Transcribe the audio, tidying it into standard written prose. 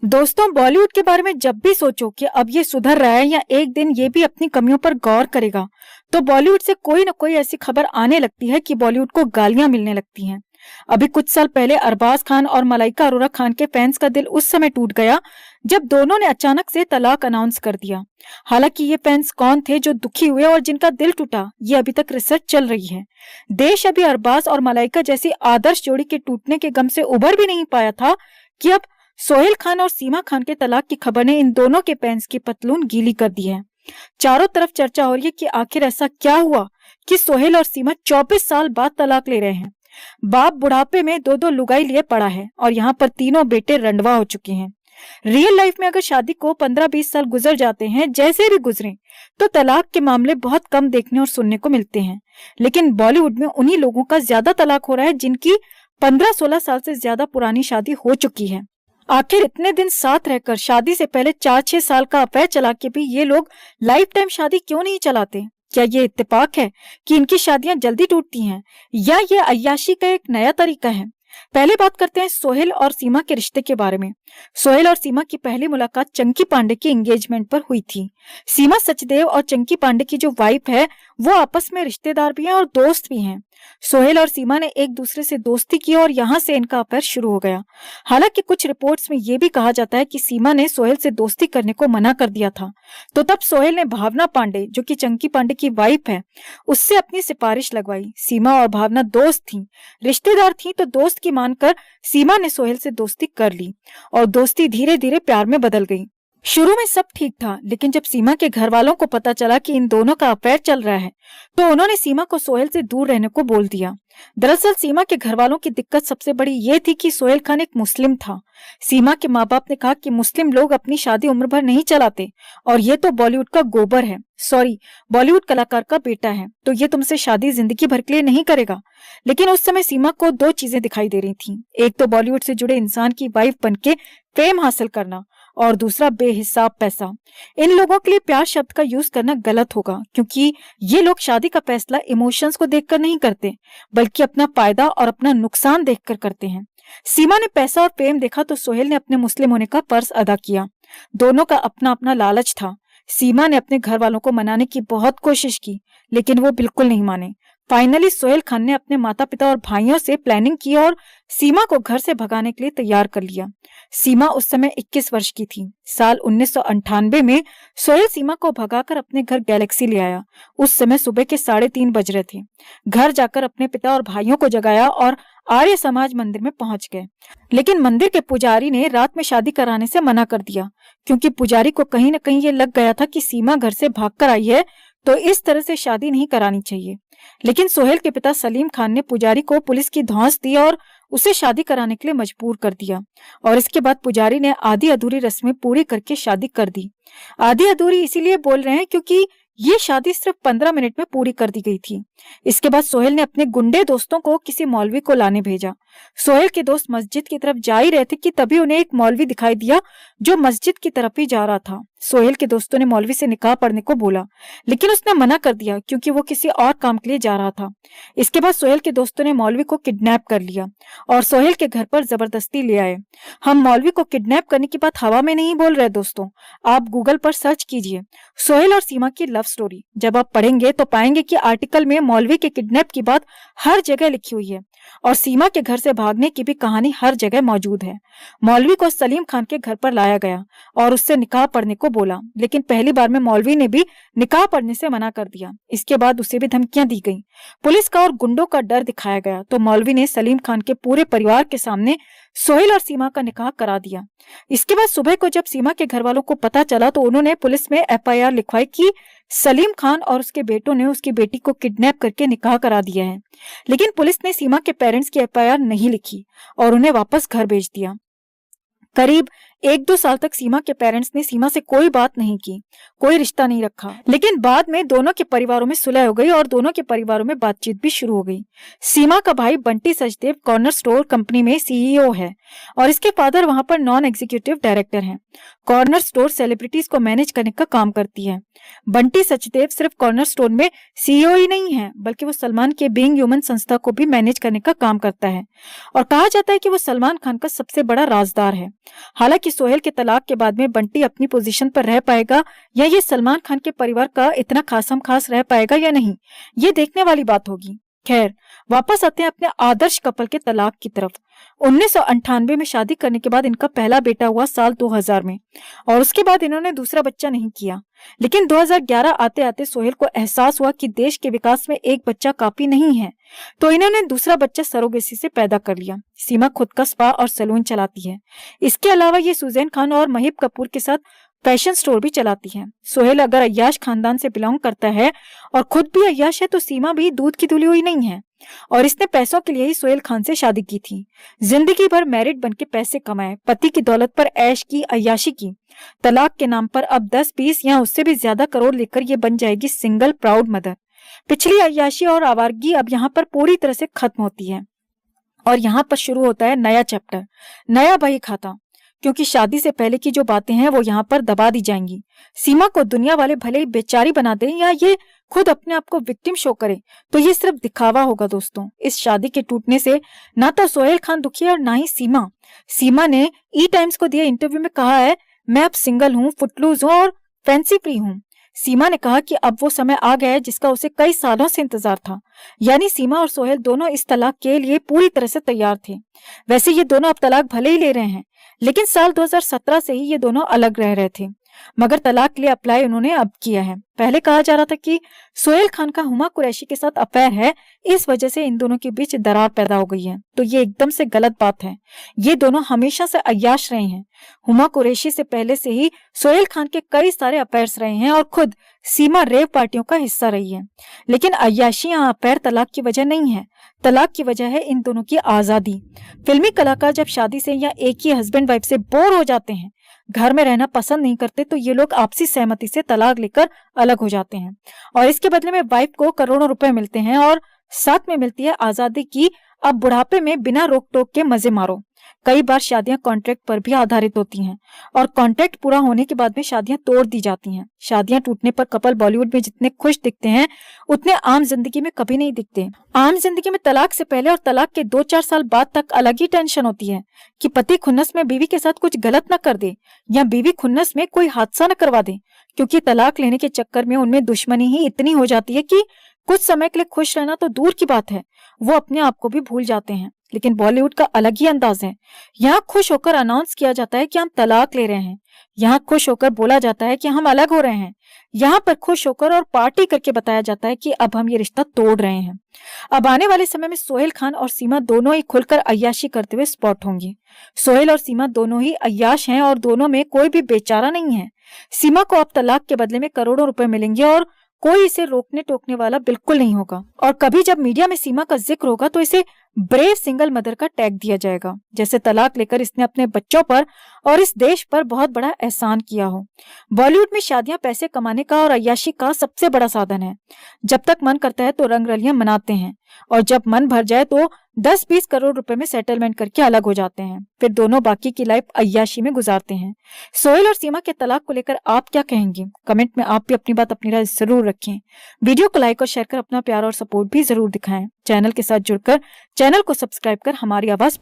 दोस्तों, बॉलीवुड के बारे में जब भी सोचो कि अब ये सुधर रहा है या एक दिन ये भी अपनी कमियों पर गौर करेगा, तो बॉलीवुड से कोई न कोई ऐसी खबर आने लगती है कि बॉलीवुड को गालियां मिलने लगती हैं। अभी कुछ साल पहले अरबाज खान और मलाइका अरोरा खान के फैंस का दिल उस समय टूट गया जब दोनों ने अचानक से तलाक अनाउंस कर दिया। हालांकि ये फैंस कौन थे जो दुखी हुए और जिनका दिल टूटा, ये अभी तक रिसर्च चल रही है। देश अभी अरबाज और मलाइका जैसी आदर्श जोड़ी के टूटने के गम से उबर भी नहीं पाया था कि अब सोहेल खान और सीमा खान के तलाक की खबर ने इन दोनों के फैंस की पतलून गीली कर दी है। चारों तरफ चर्चा हो रही है कि आखिर ऐसा क्या हुआ कि सोहेल और सीमा 24 साल बाद तलाक ले रहे हैं। बाप बुढ़ापे में दो दो लुगाई लिए पड़ा है और यहाँ पर तीनों बेटे रंडवा हो चुके हैं। रियल लाइफ में अगर शादी को 15-20 साल गुजर जाते हैं, जैसे भी गुजरे, तो तलाक के मामले बहुत कम देखने और सुनने को मिलते हैं। लेकिन बॉलीवुड में उन्हीं लोगों का ज्यादा तलाक हो रहा है जिनकी 15-16 साल से ज्यादा पुरानी शादी हो चुकी है। आखिर इतने दिन साथ रहकर शादी से पहले 4-6 साल का अफेयर चला के भी ये लोग लाइफ टाइम शादी क्यों नहीं चलाते? क्या ये इत्तेफाक है कि इनकी शादियां जल्दी टूटती हैं या ये अय्याशी का एक नया तरीका है? पहले बात करते हैं सोहेल और सीमा के रिश्ते के बारे में। सोहेल और सीमा की पहली मुलाकात चंकी पांडे की एंगेजमेंट पर हुई थी। सीमा सचदेव और चंकी पांडे की जो वाइफ है, वो आपस में रिश्तेदार भी हैं और दोस्त भी हैं। सोहेल और सीमा ने एक दूसरे से दोस्ती की और यहाँ से इनका अफेयर शुरू हो गया। हालांकि कुछ रिपोर्ट्स में ये भी कहा जाता है कि सीमा ने सोहेल से दोस्ती करने को मना कर दिया था, तो तब सोहेल ने भावना पांडे, जो कि चंकी पांडे की वाइफ है, उससे अपनी सिफारिश लगवाई। सीमा और भावना दोस्त थी, रिश्तेदार थी, तो दोस्त की मानकर सीमा ने सोहेल से दोस्ती कर ली और दोस्ती धीरे धीरे प्यार में बदल गई। शुरू में सब ठीक था, लेकिन जब सीमा के घर वालों को पता चला कि इन दोनों का अफेयर चल रहा है, तो उन्होंने सीमा को सोहेल से दूर रहने को बोल दिया। दरअसल सीमा के घर वालों की दिक्कत सबसे बड़ी ये थी कि सोहेल खान एक मुस्लिम था। सीमा के माँ बाप ने कहा कि मुस्लिम लोग अपनी शादी उम्र भर नहीं चलाते और ये तो बॉलीवुड का गोबर है, सॉरी, बॉलीवुड कलाकार का बेटा है, तो ये तुमसे शादी जिंदगी भर के लिए नहीं करेगा। लेकिन उस समय सीमा को दो चीजें दिखाई दे रही थी, एक तो बॉलीवुड से जुड़े इंसान की वाइफ बनके फेम हासिल करना और दूसरा बेहिसाब पैसा। इन लोगों के लिए प्यार शब्द का यूज करना गलत होगा, क्योंकि ये लोग शादी का फैसला इमोशंस को देखकर नहीं करते, बल्कि अपना फायदा और अपना नुकसान देखकर करते हैं। सीमा ने पैसा और फेम देखा तो सोहेल ने अपने मुस्लिम होने का फर्ज अदा किया। दोनों का अपना अपना लालच था। सीमा ने अपने घर वालों को मनाने की बहुत कोशिश की, लेकिन वो बिल्कुल नहीं माने। फाइनली सोहेल खान ने अपने माता पिता और भाइयों से प्लानिंग की और सीमा को घर से भगाने के लिए तैयार कर लिया। सीमा उस समय 21 वर्ष की थी। साल 1998 में सोहेल सीमा को भगाकर अपने घर गैलेक्सी ले आया। उस समय सुबह के 3:30 बज रहे थे। घर जाकर अपने पिता और भाइयों को जगाया और आर्य समाज मंदिर में पहुंच गए। लेकिन मंदिर के पुजारी ने रात में शादी कराने से मना कर दिया, क्योंकि पुजारी को कहीं न कहीं ये लग गया था कि सीमा घर से भागकर आई है, तो इस तरह से शादी नहीं करानी चाहिए। लेकिन सोहेल के पिता सलीम खान ने पुजारी को पुलिस की धौंस दी और उसे शादी कराने के लिए मजबूर कर दिया और इसके बाद पुजारी ने आधी अधूरी रस्में पूरी करके शादी कर दी। आधी अधूरी इसीलिए बोल रहे हैं क्योंकि ये शादी सिर्फ 15 मिनट में पूरी कर दी गई थी। इसके बाद सोहेल ने अपने गुंडे दोस्तों को किसी मौलवी को लाने भेजा। सोहेल के दोस्त मस्जिद की तरफ जा ही रहे थे कि तभी उन्हें एक मौलवी दिखाई दिया जो मस्जिद की तरफ ही जा रहा था। सोहेल के दोस्तों ने मौलवी से निकाह पढ़ने को बोला, लेकिन उसने मना कर दिया क्योंकि वो किसी और काम के लिए जा रहा था। इसके बाद सोहेल के दोस्तों ने मौलवी को किडनैप कर लिया और सोहेल के घर पर जबरदस्ती ले आए। हम मौलवी को किडनैप करने की बात हवा में नहीं बोल रहे दोस्तों, आप गूगल पर सर्च कीजिए सोहेल और सीमा की लव स्टोरी। जब आप पढ़ेंगे तो पाएंगे कि आर्टिकल में मौलवी के किडनैप की बात हर जगह लिखी हुई है और सीमा के घर से भागने की भी कहानी हर जगह मौजूद है। मौलवी को सलीम खान के घर पर लाया गया और उससे निकाह पढ़ने को बोला, लेकिन पहली बार में मौलवी ने भी निकाह पढ़ने से मना कर दिया। इसके बाद उसे भी धमकियां दी गई, पुलिस का और गुंडों का डर दिखाया गया, तो मौलवी ने सलीम खान के पूरे परिवार के सामने सोहेल और सीमा का निकाह करा दिया। इसके बाद सुबह को जब सीमा के घर वालों को पता चला तो उन्होंने पुलिस में FIR लिखवाई कि सलीम खान और उसके बेटों ने उसकी बेटी को किडनैप करके निकाह करा दिया है। लेकिन पुलिस ने सीमा के पेरेंट्स की FIR नहीं लिखी और उन्हें वापस घर भेज दिया। करीब 1-2 साल तक सीमा के पेरेंट्स ने सीमा से कोई बात नहीं की, कोई रिश्ता नहीं रखा, लेकिन बाद में दोनों के परिवारों में सुलह हो गई और दोनों के परिवारों में बातचीत भी शुरू हो गई। सीमा का भाई Bunty Sachdev corner store company में CEO है और इसके फादर वहां पर नॉन एग्जीक्यूटिव डायरेक्टर हैं। कॉर्नर स्टोर सेलिब्रिटीज को मैनेज करने का काम करती है। बंटी सचदेव सिर्फ कॉर्नर स्टोर में CEO ही नहीं है, बल्कि वो सलमान के बीइंग ह्यूमन संस्था को भी मैनेज करने का काम करता है और कहा जाता है कि वो सलमान खान का सबसे बड़ा राजदार है। हालांकि कि सोहेल के तलाक के बाद में बंटी अपनी पोजीशन पर रह पाएगा या ये सलमान खान के परिवार का इतना खासम खास रह पाएगा या नहीं, ये देखने वाली बात होगी। खैर, वापस आते हैं अपने आदर्श कपल के तलाक की तरफ। 1998 में शादी करने के बाद इनका पहला बेटा हुआ साल 2000 में, और उसके बाद इन्होंने दूसरा बच्चा नहीं किया। लेकिन 2011 आते आते सोहेल को एहसास हुआ कि देश के विकास में एक बच्चा काफी नहीं है, तो इन्होंने दूसरा बच्चा सरोगेसी से पैदा कर लिया। सीमा खुद का स्पा और सैलून चलाती है। इसके अलावा ये सुजैन खान और महीप कपूर के साथ फैशन स्टोर भी चलाती है। सोहेल अगर अय्याश खानदान से बिलोंग करता है और खुद भी अय्याश है, तो सीमा भी दूध की धुली हुई नहीं है, और इसने पैसों के लिए ही सोहेल खान से शादी की थी। जिंदगी भर मैरिड बनके पैसे कमाए, पति की दौलत पर ऐश की, अय्याशी की। तलाक के नाम पर अब 10-20 या उससे भी ज्यादा करोड़ लेकर ये बन जाएगी सिंगल प्राउड मदर। पिछली अय्याशी और आवारगी अब यहाँ पर पूरी तरह से खत्म होती है, और यहाँ पर शुरू होता है नया चैप्टर, नया बही खाता। क्योंकि शादी से पहले की जो बातें हैं वो यहाँ पर दबा दी जाएंगी। सीमा को दुनिया वाले भले ही बेचारी बना दें या ये खुद अपने आप को विक्टिम शो करे, तो ये सिर्फ दिखावा होगा दोस्तों। इस शादी के टूटने से ना तो सोहेल खान दुखी है और ना ही सीमा। सीमा ने ई टाइम्स को दिए इंटरव्यू में कहा है, मैं अब सिंगल हूँ, फुटलूज हूँ और फैंसी फ्री हूँ। सीमा ने कहा कि अब वो समय आ गया है जिसका उसे कई सालों से इंतजार था। यानी सीमा और सोहेल दोनों इस तलाक के लिए पूरी तरह से तैयार थे। वैसे ये दोनों अब तलाक भले ही ले रहे हैं, लेकिन साल 2017 से ही ये दोनों अलग रह रहे थे, मगर तलाक के लिए अप्लाई उन्होंने अब किया है। पहले कहा जा रहा था कि सोहेल खान का हुमा कुरैशी के साथ अफेयर है, इस वजह से इन दोनों के बीच दरार पैदा हो गई है। तो ये एकदम से गलत बात है। ये दोनों हमेशा से अय्याश रहे हैं। हुमा कुरैशी से पहले से ही सोहेल खान के कई सारे अफेयर्स रहे हैं, और खुद सीमा रेव पार्टियों का हिस्सा रही है। लेकिन अय्याशी या अफेयर तलाक की वजह नहीं है। तलाक की वजह है इन दोनों की आजादी। फिल्मी कलाकार जब शादी से या एक ही हस्बैंड वाइफ से बोर हो जाते हैं, घर में रहना पसंद नहीं करते, तो ये लोग आपसी सहमति से तलाक लेकर अलग हो जाते हैं, और इसके बदले में वाइफ को करोड़ों रुपए मिलते हैं और साथ में मिलती है आजादी की, अब बुढ़ापे में बिना रोक टोक के मजे मारो। कई बार शादियां कॉन्ट्रैक्ट पर भी आधारित होती हैं, और कॉन्ट्रैक्ट पूरा होने के बाद में शादियां तोड़ दी जाती हैं। शादियां टूटने पर कपल बॉलीवुड में जितने खुश दिखते हैं, उतने आम जिंदगी में कभी नहीं दिखते। आम जिंदगी में तलाक से पहले और तलाक के 2-4 साल बाद तक अलग ही टेंशन होती है कि पति खुन्नस में बीवी के साथ कुछ गलत न कर दे, या बीवी खुन्नस में कोई हादसा न करवा दे। क्योंकि तलाक लेने के चक्कर में उनमें दुश्मनी ही इतनी हो जाती है कि कुछ समय के लिए खुश रहना तो दूर की बात है, वो अपने आप को भी भूल जाते हैं। लेकिन बॉलीवुड का अलग ही अंदाज है। यहाँ खुश होकर अनाउंस किया जाता है कि हम तलाक ले रहे हैं। यहाँ खुश होकर बोला जाता है कि हम अलग हो रहे हैं। यहाँ पर खुश होकर और पार्टी करके बताया जाता है कि अब हम ये रिश्ता तोड़ रहे हैं। अब आने वाले समय में सोहेल खान और सीमा दोनों ही खुलकर अय्याशी करते हुए स्पॉट होंगे। सोहेल और सीमा दोनों ही अय्याश हैं, और दोनों में कोई भी बेचारा नहीं है। सीमा को अब तलाक के बदले में करोड़ों रुपए मिलेंगे, और कोई इसे रोकने टोकने वाला बिल्कुल नहीं होगा। और कभी जब मीडिया में सीमा का जिक्र होगा, तो इसे ब्रेव सिंगल मदर का टैग दिया जाएगा, जैसे तलाक लेकर इसने अपने बच्चों पर और इस देश पर बहुत बड़ा एहसान किया हो। बॉलीवुड में शादियां पैसे कमाने का और अय्याशी का सबसे बड़ा साधन है। जब तक मन करता है तो रंग रलियां मनाते हैं, और जब मन भर जाए तो 10-20 करोड़ रुपए में सेटलमेंट करके अलग हो जाते हैं। फिर दोनों बाकी की लाइफ अय्याशी में गुजारते हैं। सोहेल और सीमा के तलाक को लेकर आप क्या कहेंगे? कमेंट में आप भी अपनी बात, अपनी राय जरूर रखें। वीडियो को लाइक और शेयर कर अपना प्यार और सपोर्ट भी जरूर दिखाएं। चैनल के साथ जुड़कर चैनल को सब्सक्राइब कर हमारी आवाज